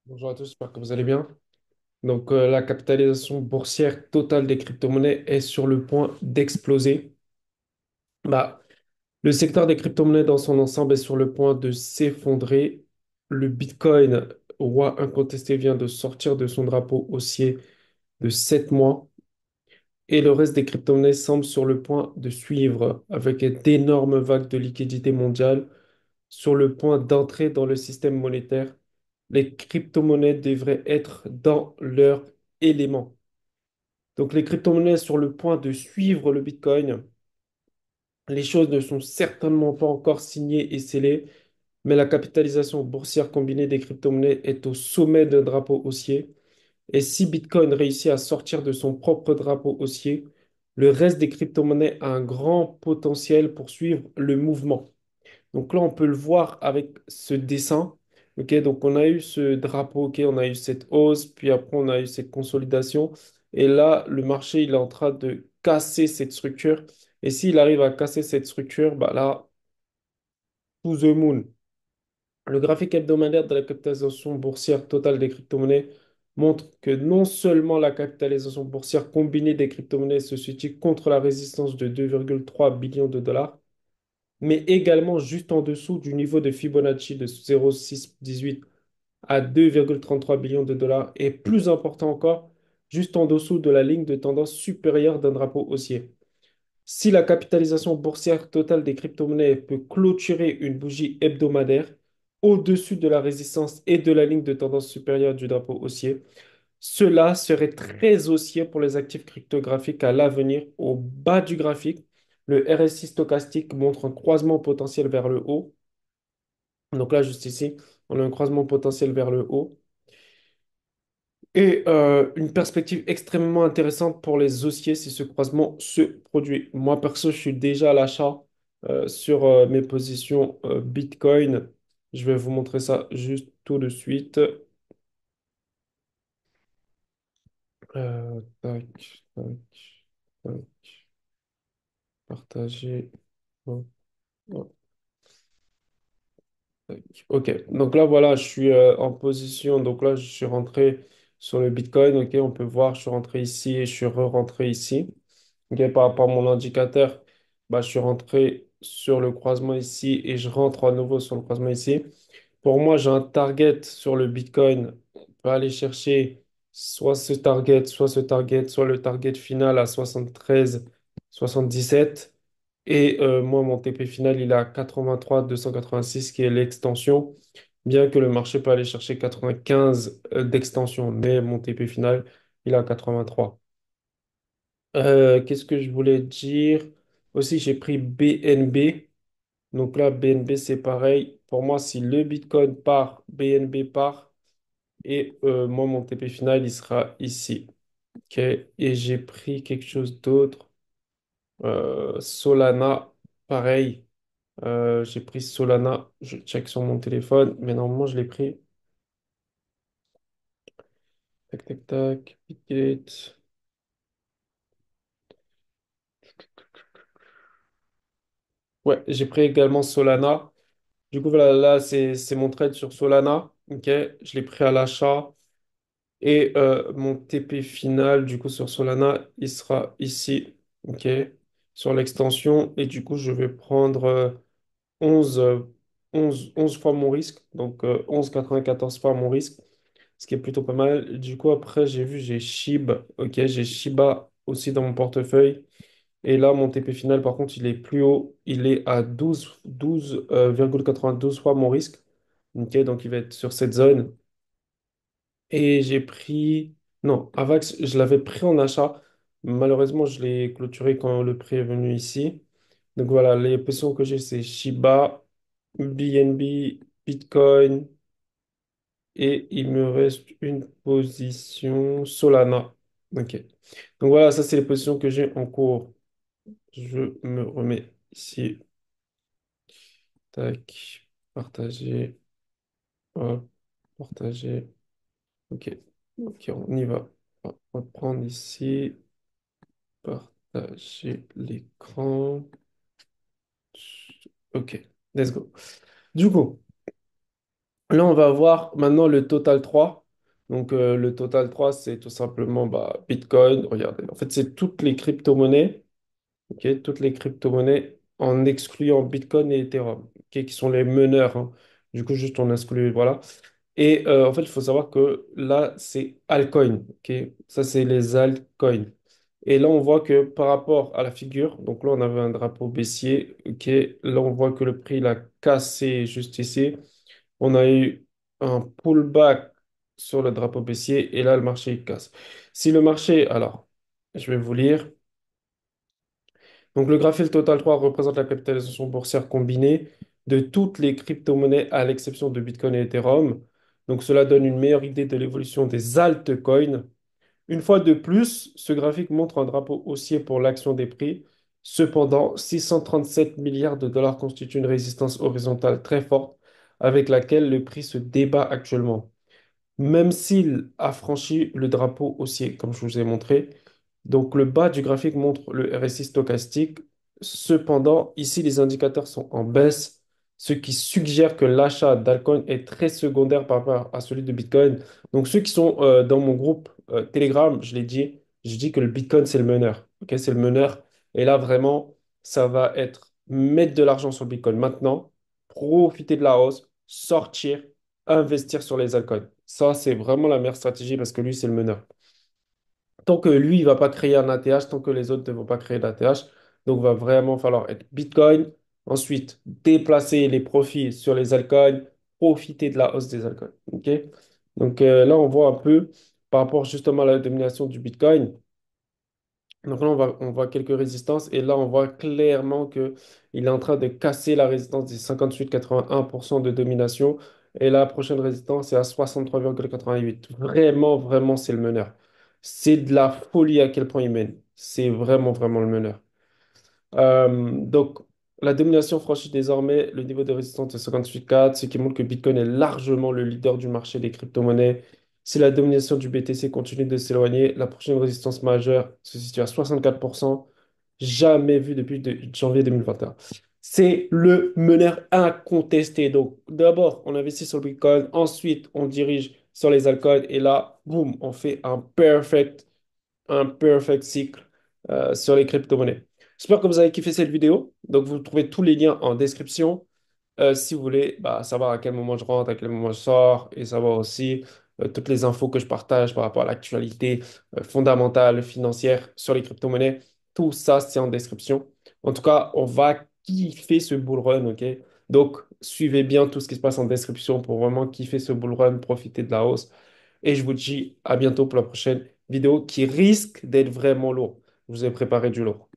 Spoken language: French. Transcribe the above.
Bonjour à tous, j'espère que vous allez bien. La capitalisation boursière totale des crypto-monnaies est sur le point d'exploser. Bah, le secteur des crypto-monnaies dans son ensemble est sur le point de s'effondrer. Le Bitcoin, roi incontesté, vient de sortir de son drapeau haussier de 7 mois et le reste des crypto-monnaies semble sur le point de suivre avec d'énormes vagues de liquidités mondiales sur le point d'entrer dans le système monétaire. Les crypto-monnaies devraient être dans leur élément. Donc les crypto-monnaies sur le point de suivre le Bitcoin. Les choses ne sont certainement pas encore signées et scellées, mais la capitalisation boursière combinée des crypto-monnaies est au sommet d'un drapeau haussier. Et si Bitcoin réussit à sortir de son propre drapeau haussier, le reste des crypto-monnaies a un grand potentiel pour suivre le mouvement. Donc là, on peut le voir avec ce dessin. Ok, donc on a eu ce drapeau, ok, on a eu cette hausse, puis après on a eu cette consolidation. Et là, le marché, il est en train de casser cette structure. Et s'il arrive à casser cette structure, bah là, to the moon. Le graphique hebdomadaire de la capitalisation boursière totale des crypto-monnaies montre que non seulement la capitalisation boursière combinée des crypto-monnaies se situe contre la résistance de 2,3 billions de dollars, mais également juste en dessous du niveau de Fibonacci de 0,618 à 2,33 billions de dollars et plus important encore, juste en dessous de la ligne de tendance supérieure d'un drapeau haussier. Si la capitalisation boursière totale des crypto-monnaies peut clôturer une bougie hebdomadaire au-dessus de la résistance et de la ligne de tendance supérieure du drapeau haussier, cela serait très haussier pour les actifs cryptographiques à l'avenir. Au bas du graphique, le RSI stochastique montre un croisement potentiel vers le haut. Donc là, juste ici, on a un croisement potentiel vers le haut. Et une perspective extrêmement intéressante pour les haussiers si ce croisement se produit. Moi, perso, je suis déjà à l'achat sur mes positions Bitcoin. Je vais vous montrer ça juste tout de suite. Tac, tac, tac, partager. Hop, hop, tac. Ok, donc là, voilà, je suis en position. Donc là, je suis rentré sur le Bitcoin. Ok, on peut voir, je suis rentré ici et je suis re-rentré ici. Ok, par rapport à mon indicateur, bah, je suis rentré sur le croisement ici et je rentre à nouveau sur le croisement ici. Pour moi, j'ai un target sur le Bitcoin. On peut aller chercher soit ce target, soit le target final à 73, 77. Et moi, mon TP final, il est à 83, 286, qui est l'extension. Bien que le marché peut aller chercher 95 d'extension, mais mon TP final, il est à 83. Qu'est-ce que je voulais dire? Aussi, j'ai pris BNB. Donc là, BNB, c'est pareil. Pour moi, si le Bitcoin part, BNB part. Et moi, mon TP final, il sera ici. OK. Et j'ai pris quelque chose d'autre. Solana, pareil. J'ai pris Solana. Je check sur mon téléphone. Mais normalement, je l'ai pris. Tac, tac, tac. Bitgate. Ouais, j'ai pris également Solana. Du coup, voilà, là, c'est mon trade sur Solana. OK. Je l'ai pris à l'achat. Et mon TP final, du coup, sur Solana, il sera ici, OK, sur l'extension. Et du coup, je vais prendre 11, 11 fois mon risque, donc 11,94 fois mon risque, ce qui est plutôt pas mal. Du coup, après, j'ai vu, j'ai SHIB, OK, j'ai Shiba aussi dans mon portefeuille. Et là, mon TP final, par contre, il est plus haut. Il est à 12,92 fois mon risque. OK, donc il va être sur cette zone. Et j'ai pris... Non, Avax, je l'avais pris en achat. Malheureusement, je l'ai clôturé quand le prix est venu ici. Donc voilà, les positions que j'ai, c'est Shiba, BNB, Bitcoin et il me reste une position Solana. Ok. Donc voilà, ça, c'est les positions que j'ai en cours. Je me remets ici. Tac. Partager. Hop. Partager. Ok. Ok, on y va. On va prendre ici. Partager l'écran. Ok, let's go. Du coup, Là, on va voir maintenant le Total 3. Donc, le Total 3, c'est tout simplement bah, Bitcoin. Regardez, en fait, c'est toutes les crypto-monnaies, ok, toutes les crypto-monnaies en excluant Bitcoin et Ethereum, ok, qui sont les meneurs, hein. Du coup, juste on exclut, voilà. Et en fait, il faut savoir que là, c'est altcoin, ok. Ça, c'est les altcoins. Et là, on voit que par rapport à la figure, donc là, on avait un drapeau baissier, ok. Là, on voit que le prix, il a cassé juste ici. On a eu un pullback sur le drapeau baissier et là, le marché il casse. Si le marché, alors, je vais vous lire. Donc, le graphique Total 3 représente la capitalisation boursière combinée de toutes les crypto-monnaies à l'exception de Bitcoin et Ethereum. Donc, cela donne une meilleure idée de l'évolution des altcoins. Une fois de plus, ce graphique montre un drapeau haussier pour l'action des prix. Cependant, 637 milliards de dollars constituent une résistance horizontale très forte avec laquelle le prix se débat actuellement. Même s'il a franchi le drapeau haussier, comme je vous ai montré. Donc le bas du graphique montre le RSI stochastique. Cependant, ici, les indicateurs sont en baisse, ce qui suggère que l'achat d'altcoin est très secondaire par rapport à celui de Bitcoin. Donc ceux qui sont dans mon groupe Telegram, je l'ai dit, je dis que le Bitcoin, c'est le meneur. Ok, c'est le meneur. Et là, vraiment, ça va être mettre de l'argent sur le Bitcoin maintenant, profiter de la hausse, sortir, investir sur les altcoins. Ça, c'est vraiment la meilleure stratégie parce que lui, c'est le meneur. Tant que lui, il ne va pas créer un ATH, tant que les autres ne vont pas créer d'ATH, donc va vraiment falloir être Bitcoin. Ensuite, déplacer les profits sur les altcoins, profiter de la hausse des altcoins. OK? Donc là, on voit un peu par rapport justement à la domination du Bitcoin. Donc là, on voit quelques résistances et là, on voit clairement que il est en train de casser la résistance des 58,81% de domination. Et la prochaine résistance est à 63,88. Vraiment, vraiment, c'est le meneur. C'est de la folie à quel point il mène. C'est vraiment, vraiment le meneur. Donc, la domination franchit désormais le niveau de résistance de 58,4, ce qui montre que Bitcoin est largement le leader du marché des crypto-monnaies. Si la domination du BTC continue de s'éloigner, la prochaine résistance majeure se situe à 64%, jamais vu depuis janvier 2021. C'est le meneur incontesté. Donc, d'abord, on investit sur le Bitcoin, ensuite, on dirige sur les altcoins, et là, boum, on fait un perfect cycle sur les crypto-monnaies. J'espère que vous avez kiffé cette vidéo. Donc, vous trouvez tous les liens en description. Si vous voulez bah, savoir à quel moment je rentre, à quel moment je sors, et savoir aussi toutes les infos que je partage par rapport à l'actualité fondamentale, financière sur les crypto-monnaies, tout ça, c'est en description. En tout cas, on va kiffer ce bull run, ok? Donc, suivez bien tout ce qui se passe en description pour vraiment kiffer ce bull run, profiter de la hausse. Et je vous dis à bientôt pour la prochaine vidéo qui risque d'être vraiment lourde. Je vous ai préparé du lourd.